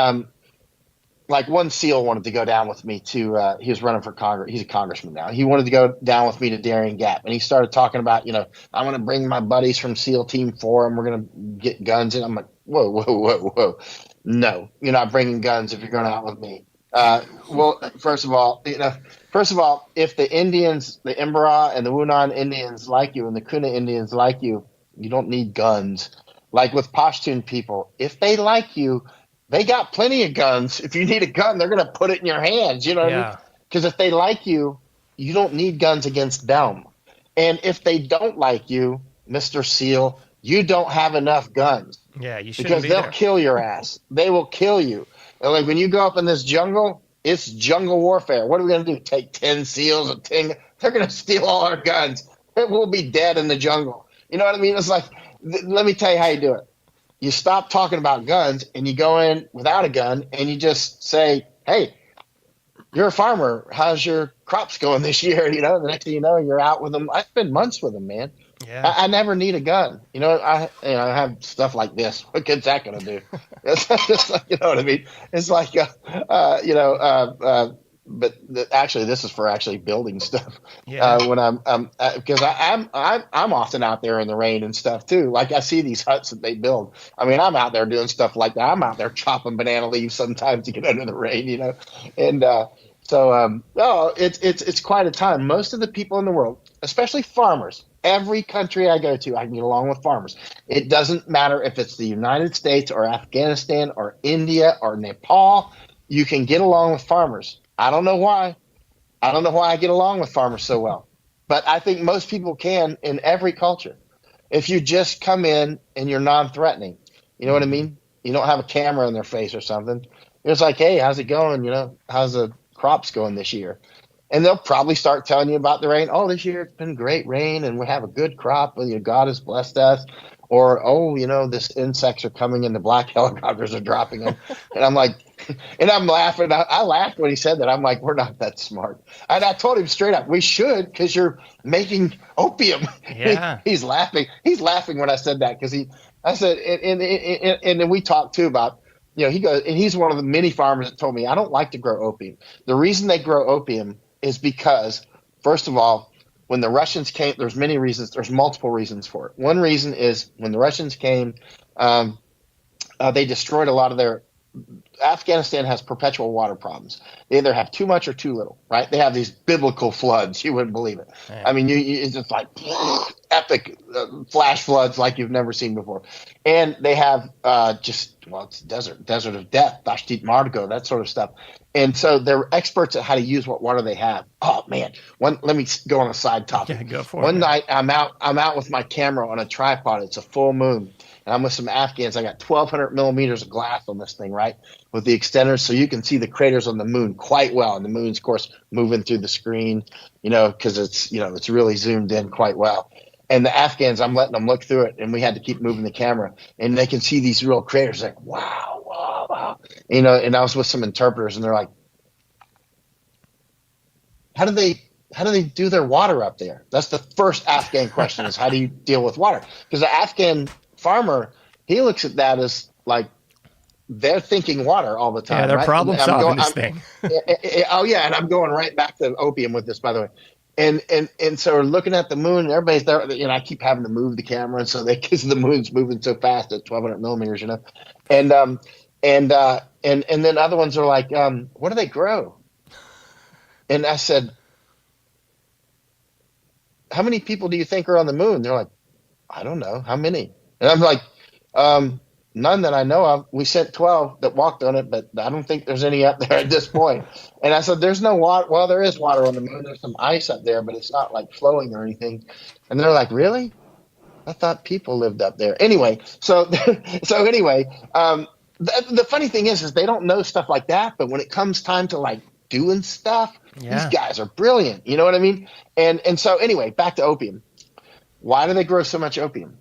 S11: like, one SEAL wanted to go down with me to, he was running for Congress. He's a congressman now. He wanted to go down with me to Darien Gap. And he started talking about, I'm going to bring my buddies from SEAL Team 4 and we're going to get guns. And I'm like, whoa. No, you're not bringing guns if you're going out with me. Well, first of all, if the Indians, the Imbara and the Wunan Indians like you and the Kuna Indians like you, you don't need guns. Like with Pashtun people, if they like you, they got plenty of guns. If you need a gun, they're going to put it in your hands. You know what I mean? Because if they like you, you don't need guns against them. And if they don't like you, Mr. SEAL, you don't have enough guns.
S12: Yeah, you shouldn't
S11: because
S12: be
S11: they'll
S12: there.
S11: Kill your ass. They will kill you. And like when you go up in this jungle, it's jungle warfare. What are we going to do? Take 10 SEALs or 10? They're going to steal all our guns. We'll be dead in the jungle. You know what I mean? It's like, let me tell you how you do it. You stop talking about guns and you go in without a gun and you just say, "Hey, you're a farmer. How's your crops going this year?" The next thing you know, you're out with them. I spend months with them, man. Yeah. I never need a gun. I have stuff like this. What good's that going to do? It's just like, you know what I mean? It's like, but actually, this is for actually building stuff. Yeah. When because I'm often out there in the rain and stuff too. Like, I see these huts that they build. I'm out there doing stuff like that. I'm out there chopping banana leaves sometimes to get under the rain, And it's quite a time. Most of the people in the world, especially farmers, every country I go to, I can get along with farmers. It doesn't matter if it's the United States or Afghanistan or India or Nepal. You can get along with farmers. I don't know why. I get along with farmers so well. But I think most people can in every culture. If you just come in and you're non-threatening, you know what I mean? You don't have a camera in their face or something. It's like, "Hey, how's it going? How's the crops going this year?" And they'll probably start telling you about the rain. "Oh, this year it's been great rain and we have a good crop. God has blessed us." Or, "Oh, this insects are coming and the black helicopters are dropping them." And I'm like, and I'm laughing. I laughed when he said that. I'm like, we're not that smart. And I told him straight up, we should, because you're making opium.
S12: Yeah.
S11: He's laughing. He's laughing when I said that because I said, and then we talked too about, he goes, and he's one of the many farmers that told me, "I don't like to grow opium." The reason they grow opium is because, first of all, when the Russians came, there's many reasons. There's multiple reasons for it. One reason is when the Russians came, they destroyed a lot of their Afghanistan has perpetual water problems. They either have too much or too little, right? They have these biblical floods. You wouldn't believe it.
S12: Man.
S11: I mean, it's just like epic flash floods like you've never seen before. And they have it's desert of death, Dasht Margo, that sort of stuff. And so they're experts at how to use what water they have. Oh man, let me go on a side topic.
S12: Yeah, go for it.
S11: One night I'm out with my camera on a tripod. It's a full moon, and I'm with some Afghans. I got 1,200 millimeters of glass on this thing, right, with the extenders, so you can see the craters on the moon quite well. And the moon's, of course, moving through the screen, because it's really zoomed in quite well. And the Afghans, I'm letting them look through it, and we had to keep moving the camera, and they can see these real craters. Like, wow, wow, wow. And I was with some interpreters, and they're like, how do they do their water up there? That's the first Afghan question, is how do you deal with water? Because the Afghan farmer, he looks at that as like they're thinking water all the time.
S12: Yeah, they're
S11: right?
S12: problem solving this thing.
S11: Oh yeah, and I'm going right back to opium with this, by the way. And so we're looking at the moon, and everybody's there. I keep having to move the camera, and so because the moon's moving so fast at 1,200 millimeters, and then other ones are like, what do they grow? And I said, how many people do you think are on the moon? They're like, I don't know, how many? And I'm like, none that I know of. We sent 12 that walked on it, but I don't think there's any up there at this point. And I said, there's no water. Well, there is water on the moon. There's some ice up there, but it's not like flowing or anything. And they're like, really? I thought people lived up there. Anyway, the funny thing is they don't know stuff like that. But when it comes time to like doing stuff, these guys are brilliant. You know what I mean? And so anyway, back to opium. Why do they grow so much opium?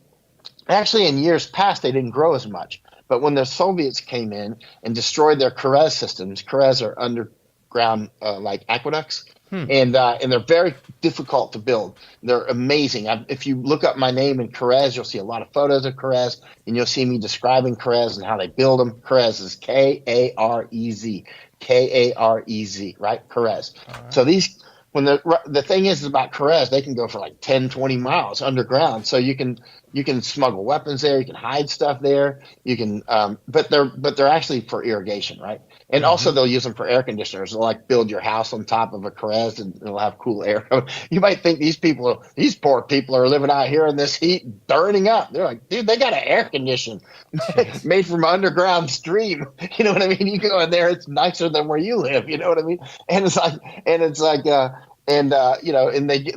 S11: Actually, in years past, they didn't grow as much. But when the Soviets came in and destroyed their Kerez systems, Kerez are underground like aqueducts, and they're very difficult to build. They're amazing. If you look up my name in Kerez, you'll see a lot of photos of Kerez, and you'll see me describing Kerez and how they build them. Kerez is K-A-R-E-Z, K-A-R-E-Z, right? Kerez. Right. So these. When the thing is about Kerez, they can go for like 10, 20 miles underground. So you can smuggle weapons there, you can hide stuff there, you can, but they're actually for irrigation, right? And also they'll use them for air conditioners. They'll like build your house on top of a Kerez, and it'll have cool air. You might think these poor people are living out here in this heat, burning up. They're like, dude, they got an air condition made from underground stream. You know what I mean? You go in there, it's nicer than where you live. You know what I mean? And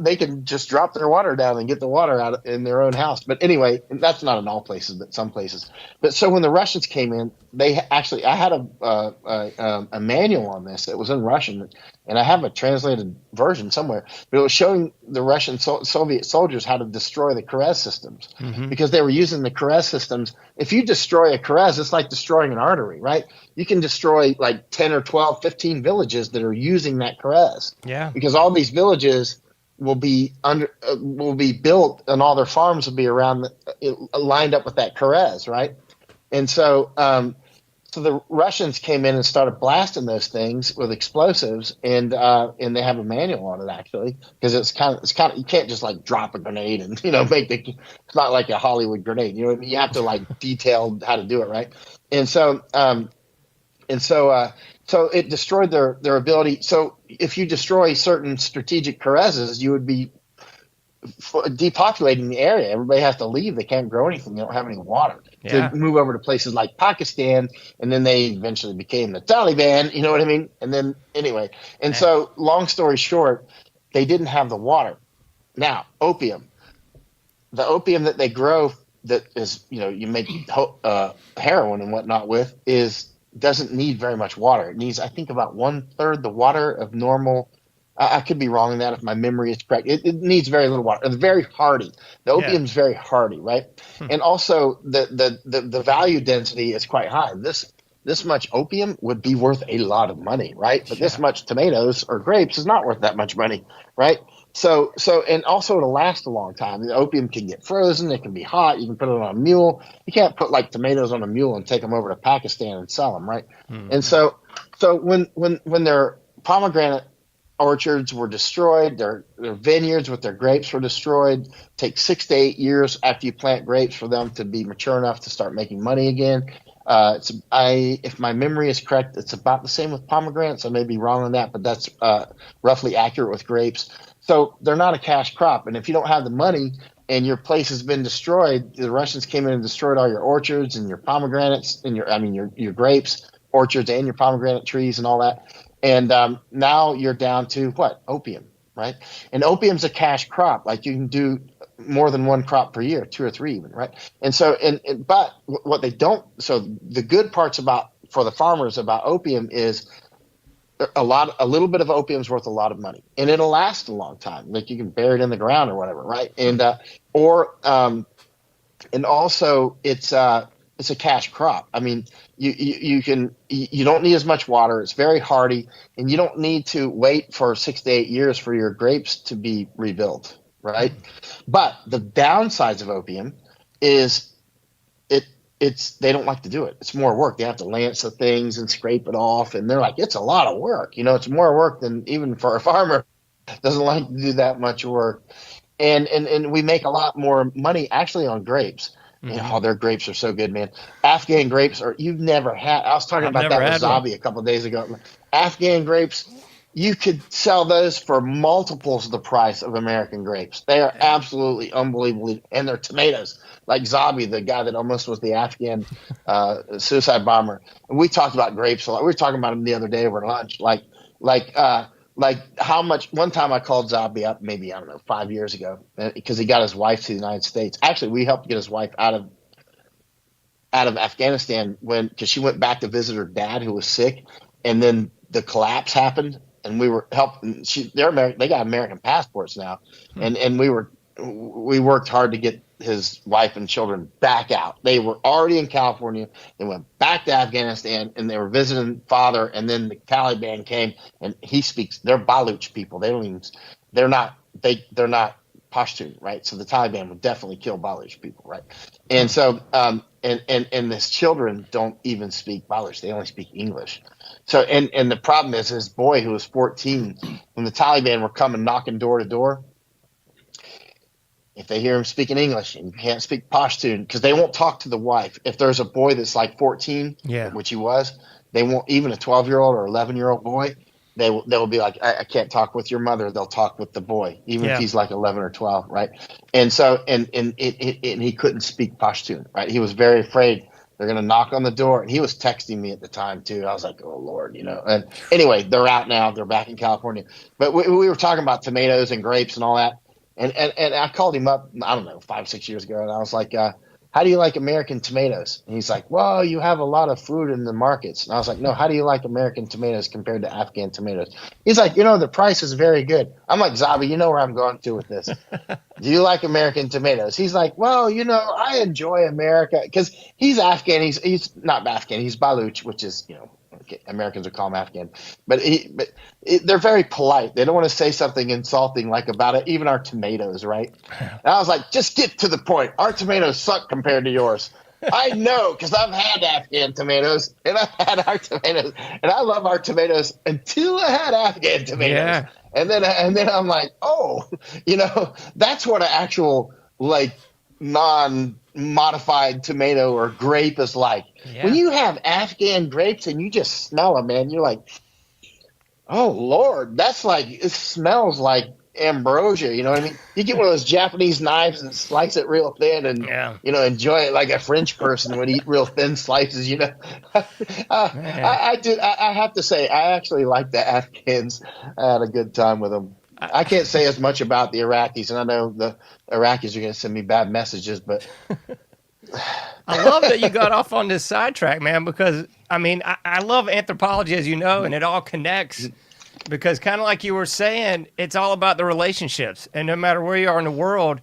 S11: they can just drop their water down and get the water out in their own house. But anyway, that's not in all places, but some places. But so when the Russians came in, I had a manual on this. It was in Russian, and I have a translated version somewhere. But it was showing the Russian Soviet soldiers how to destroy the Kerez systems, because they were using the Kerez systems. If you destroy a Kerez, it's like destroying an artery, right? You can destroy like 10 or 12, 15 villages that are using that Kerez. Yeah. Because all these villages will be built, and all their farms will be around lined up with that Kerez, right? And so so the Russians came in and started blasting those things with explosives, and they have a manual on it actually, because it's kind of you can't just like drop a grenade and it's not like a Hollywood grenade, you know what I mean? You have to like detail how to do it, right? And so so it destroyed their ability. So if you destroy certain strategic Kerezes, you would be depopulating the area. Everybody has to leave. They can't grow anything. They don't have any water. To move over to places like Pakistan, and then they eventually became the Taliban. You know what I mean? And then anyway, and so long story short, they didn't have the water. Now, opium. The opium that they grow, that is, you make heroin and whatnot with, doesn't need very much water. It needs, I think, about 1/3 the water of normal. I could be wrong in that if my memory is correct. It needs very little water. It's very hardy. The opium's very hardy, right? And also the value density is quite high. This much opium would be worth a lot of money, right? But this much tomatoes or grapes is not worth that much money, right? So and also it'll last a long time. The opium can get frozen. It can be hot. You can put it on a mule. You can't put like tomatoes on a mule and take them over to Pakistan and sell them, right? And so when their pomegranate orchards were destroyed, their vineyards with their grapes were destroyed. Take 6 to 8 years after you plant grapes for them to be mature enough to start making money again. If my memory is correct, it's about the same with pomegranates. I may be wrong on that, but that's roughly accurate with grapes. So they're not a cash crop. And if you don't have the money and your place has been destroyed, the Russians came in and destroyed all your orchards and your pomegranates and your grapes, orchards and your pomegranate trees and all that. And now you're down to what? Opium, right? And opium's a cash crop. Like you can do more than one crop per year, 2 or 3 even, right? And so, but what they don't, so the good parts for the farmers about opium is a little bit of opium is worth a lot of money, and it'll last a long time. Like you can bury it in the ground or whatever, right? And and also it's a cash crop. I mean, you don't need as much water. It's very hardy, and you don't need to wait for 6 to 8 years for your grapes to be rebuilt, right? But the downsides of opium is they don't like to do it. It's more work. They have to lance the things and scrape it off, and they're like, it's a lot of work. It's more work than even for a farmer doesn't like to do that much work. And we make a lot more money actually on grapes. Mm-hmm. Their grapes are so good, man. Afghan grapes you've never had. I was talking about that with Zabi a couple of days ago. Afghan grapes, you could sell those for multiples of the price of American grapes. They are absolutely unbelievable. And they're tomatoes. Like Zabi, the guy that almost was the Afghan suicide bomber. And we talked about grapes a lot. We were talking about them the other day over lunch. Like how much – one time I called Zabi up maybe, 5 years ago because he got his wife to the United States. Actually, we helped get his wife out of Afghanistan because she went back to visit her dad who was sick. And then the collapse happened. And we were helping. They got American passports now, and we worked hard to get his wife and children back out. They were already in California. They went back to Afghanistan, and they were visiting father. And then the Taliban came, and he speaks. They're Baluch people. They're not Pashtun, right? So the Taliban would definitely kill Baluch people, right? And so and his children don't even speak Baluch. They only speak English. So and the problem is his boy who was 14, when the Taliban were coming knocking door to door, if they hear him speaking English and you can't speak Pashtun, because they won't talk to the wife. If there's a boy that's like 14, which he was, they won't, even a 12-year-old or 11-year-old boy, they will be like, I can't talk with your mother. They'll talk with the boy, even if he's like 11 or 12, right? And so and he couldn't speak Pashtun, right? He was very afraid they're going to knock on the door. And he was texting me at the time, too. I was like, oh, Lord, And anyway, they're out now. They're back in California. But we were talking about tomatoes and grapes and all that. And I called him up, 5, 6 years ago. And I was like, how do you like American tomatoes? And he's like, well, you have a lot of food in the markets. And I was like, no, how do you like American tomatoes compared to Afghan tomatoes? He's like, the price is very good. I'm like, Zabi, you know where I'm going to with this. Do you like American tomatoes? He's like, well, I enjoy America. Because he's Afghan. He's not Afghan. He's Baluch, which is, Americans would call him Afghan. But they're very polite. They don't want to say something insulting like about it, even our tomatoes, right? And I was like, just get to the point. Our tomatoes suck compared to yours. I know, because I've had Afghan tomatoes, and I've had our tomatoes, and I love our tomatoes until I had Afghan tomatoes. Yeah. And then I'm like, oh, that's what an actual, non-modified tomato or grape is like. Yeah. When you have Afghan grapes and you just smell them, man, you're like, oh, Lord, it smells like ambrosia. You know what I mean? You get one of those Japanese knives and slice it real thin and, enjoy it like a French person would eat real thin slices, I have to say, I actually like the Afghans. I had a good time with them. I can't say as much about the Iraqis, and I know the Iraqis are going to send me bad messages, but
S12: I love that you got off on this sidetrack, man, because, I love anthropology, as you know, and it all connects because kind of like you were saying, it's all about the relationships, and no matter where you are in the world,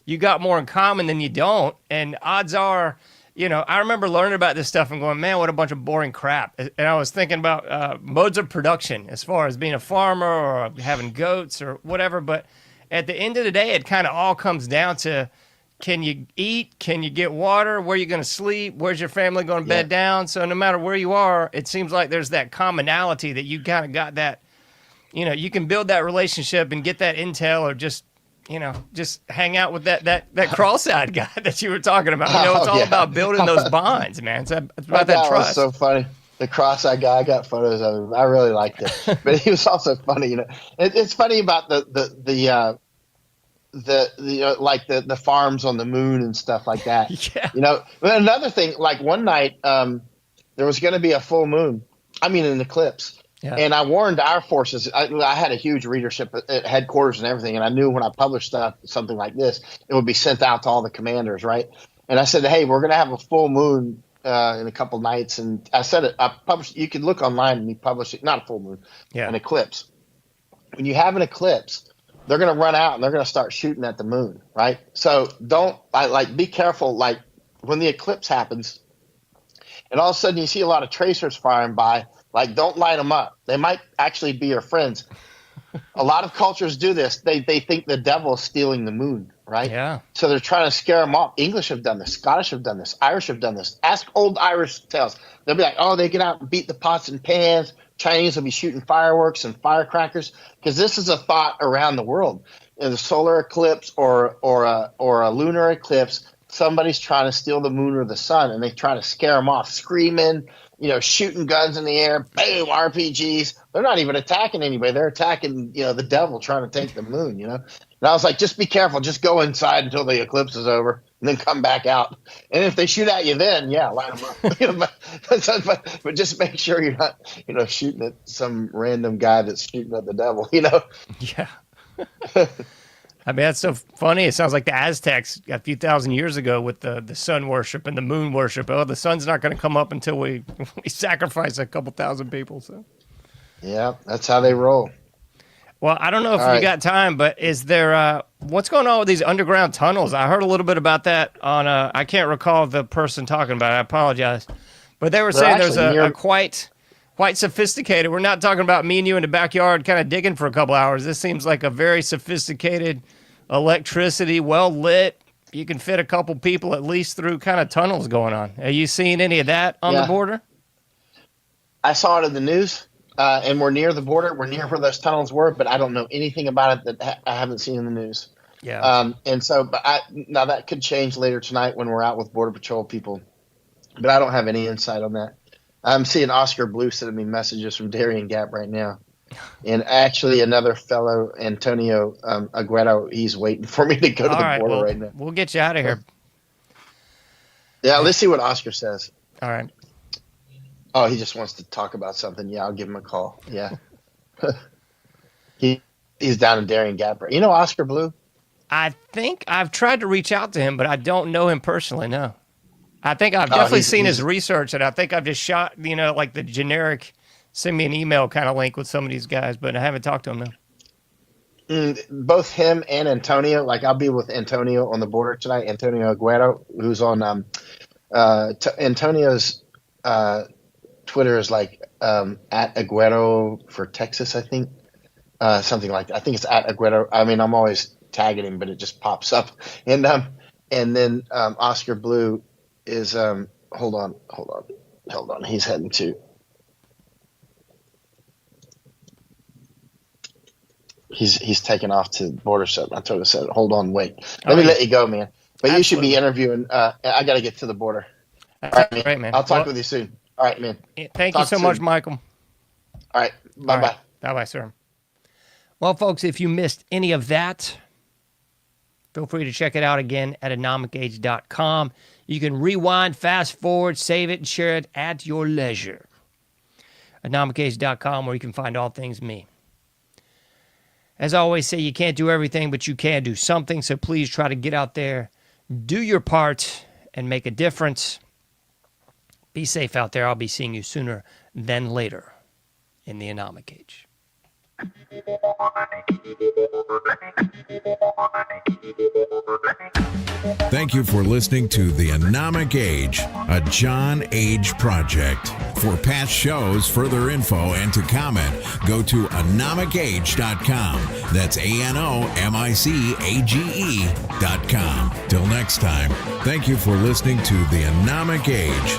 S12: you got more in common than you don't, and odds are, I remember learning about this stuff and going, man, what a bunch of boring crap. And I was thinking about modes of production as far as being a farmer or having goats or whatever. But at the end of the day, it kind of all comes down to, can you eat? Can you get water? Where are you going to sleep? Where's your family going to bed down? So no matter where you are, it seems like there's that commonality that you kind of got that, you can build that relationship and get that intel or just just hang out with that cross-eyed guy that you were talking about. It's all about building those bonds, man. It's about that trust.
S11: Was so funny. The cross-eyed guy, I got photos of him. I really liked it, but he was also funny. It's funny about the farms on the moon and stuff like that.
S12: Yeah.
S11: Another thing, like one night, there was going to be a full moon. I mean, an eclipse. Yeah. And I warned our forces. I had a huge readership at headquarters and everything, and I knew when I published something like this, it would be sent out to all the commanders, right? And I said, hey, we're going to have a full moon in a couple nights. And I said it. I published. You can look online and you publish it. Not a full moon, an eclipse. When you have an eclipse, they're going to run out and they're going to start shooting at the moon, right? So be careful. Like when the eclipse happens, and all of a sudden you see a lot of tracers firing by. Like, don't light them up. They might actually be your friends. A lot of cultures do this. They think the devil is stealing the moon, right?
S12: Yeah.
S11: So they're trying to scare them off. English have done this. Scottish have done this. Irish have done this. Ask old Irish tales. They'll be like, oh, they get out and beat the pots and pans. Chinese will be shooting fireworks and firecrackers because this is a thought around the world. In the solar eclipse or a lunar eclipse, somebody's trying to steal the moon or the sun, and they try to scare them off, screaming, shooting guns in the air, boom, RPGs. They're not even attacking anybody. They're attacking, the devil trying to take the moon, And I was like, just be careful. Just go inside until the eclipse is over and then come back out. And if they shoot at you then, light them up. But just make sure you're not, shooting at some random guy that's shooting at the devil,
S12: Yeah. I mean, that's so funny. It sounds like the Aztecs a few thousand years ago with the sun worship and the moon worship. Oh, the sun's not going to come up until we sacrifice a couple thousand people. So,
S11: yeah, that's how they roll.
S12: Well, I don't know if you got time, but is there what's going on with these underground tunnels? I heard a little bit about that on I can't recall the person talking about it. I apologize, but they were saying there's a quite sophisticated. We're not talking about me and you in the backyard kind of digging for a couple hours. This seems like a very sophisticated electricity, well lit. You can fit a couple people at least through kind of tunnels going on. Are you seeing any of that on the border?
S11: I saw it in the news, and we're near the border. We're near where those tunnels were, but I don't know anything about it that I haven't seen in the news.
S12: Yeah.
S11: And so, now that could change later tonight when we're out with Border Patrol people, but I don't have any insight on that. I'm seeing Oscar Blue sending me messages from Darien Gap right now. And actually another fellow, Antonio Aguero, he's waiting for me to go to the border right now.
S12: We'll get you out of here.
S11: Yeah, let's see what Oscar says.
S12: All right.
S11: Oh, he just wants to talk about something. Yeah, I'll give him a call. Yeah. He's down in Darien Gap. You know Oscar Blue?
S12: I think I've tried to reach out to him, but I don't know him personally, no. I think I've definitely seen his research, and I think I've just shot, like the generic send me an email kind of link with some of these guys, but I haven't talked to him now.
S11: Both him and Antonio, like I'll be with Antonio on the border tonight, Antonio Aguero, who's on Antonio's Twitter is like at Aguero for Texas, I think. Something like that. I think it's at Aguero. I mean, I'm always tagging him, but it just pops up. And then Oscar Blue is hold on. He's heading to. He's taking off to border set. I told him, hold on, wait. Let me let you go, man. But you should be interviewing. I got to get to the border.
S12: That's all right, man.
S11: I'll talk with you soon. All right, man.
S12: Thank you so much, Michael.
S11: All right. Bye-bye.
S12: Right. Bye-bye, sir. Well, folks, if you missed any of that, feel free to check it out again at anomicage.com. You can rewind, fast forward, save it, and share it at your leisure. anomicage.com, where you can find all things me. As I always say, you can't do everything, but you can do something. So please try to get out there, do your part, and make a difference. Be safe out there. I'll be seeing you sooner than later in the Anomic Age.
S13: Thank you for listening to The Anomic Age, a John Age project. For past shows, further info, and to comment, go to anomicage.com. That's ANOMICAGE.com. Till next time, thank you for listening to The Anomic Age.